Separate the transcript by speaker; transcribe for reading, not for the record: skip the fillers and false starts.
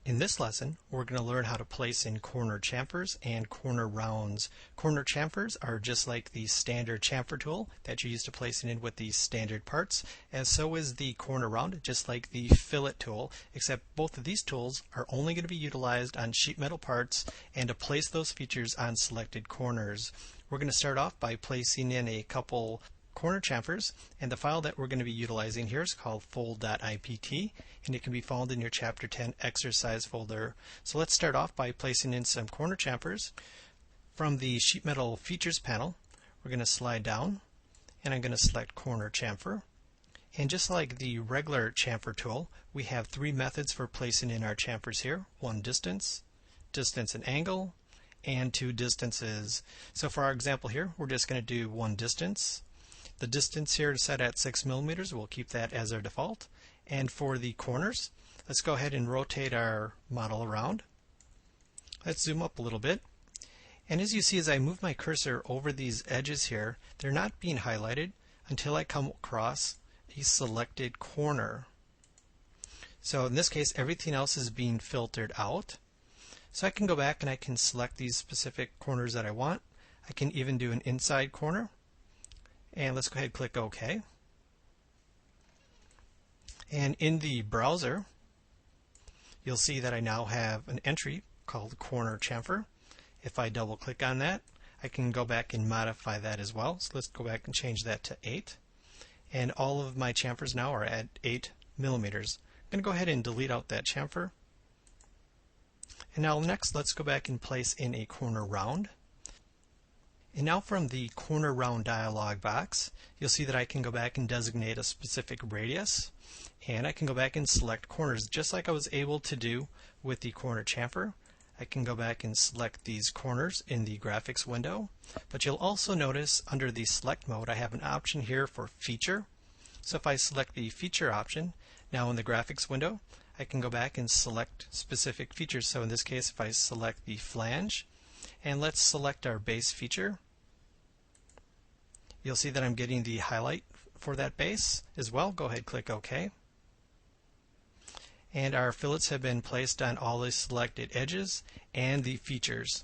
Speaker 1: In this lesson, we're going to learn how to place in corner chamfers and corner rounds. Corner chamfers are just like the standard chamfer tool that you're used to placing in with the standard parts, and so is the corner round, just like the fillet tool, except both of these tools are only going to be utilized on sheet metal parts and to place those features on selected corners. We're going to start off by placing in a couple corner chamfers, and the file that we're going to be utilizing here is called fold.ipt, and it can be found in your Chapter 10 exercise folder. So let's start off by placing in some corner chamfers. From the sheet metal features panel, we're going to slide down, and I'm going to select corner chamfer. And just like the regular chamfer tool, we have three methods for placing in our chamfers here: one distance, distance and angle, and two distances. So for our example here, we're just going to do one distance. The distance here is set at 6 millimeters. We'll keep that as our default. And for the corners, let's go ahead and rotate our model around. Let's zoom up a little bit. And as you see, as I move my cursor over these edges here, they're not being highlighted until I come across a selected corner. So in this case, everything else is being filtered out. So I can go back and I can select these specific corners that I want. I can even do an inside corner. And let's go ahead and click OK. And in the browser, you'll see that I now have an entry called corner chamfer. If I double click on that, I can go back and modify that as well. So let's go back and change that to 8. And all of my chamfers now are at 8 millimeters. I'm going to go ahead and delete out that chamfer. And now next, let's go back and place in a corner round. And now from the corner round dialog box, you'll see that I can go back and designate a specific radius, and I can go back and select corners just like I was able to do with the corner chamfer. I can go back and select these corners in the graphics window, but you'll also notice under the select mode I have an option here for feature. So if I select the feature option, now in the graphics window, I can go back and select specific features. So in this case, if I select the flange, and let's select our base feature, you'll see that I'm getting the highlight for that base as well. Go ahead and click OK. And our fillets have been placed on all the selected edges and the features.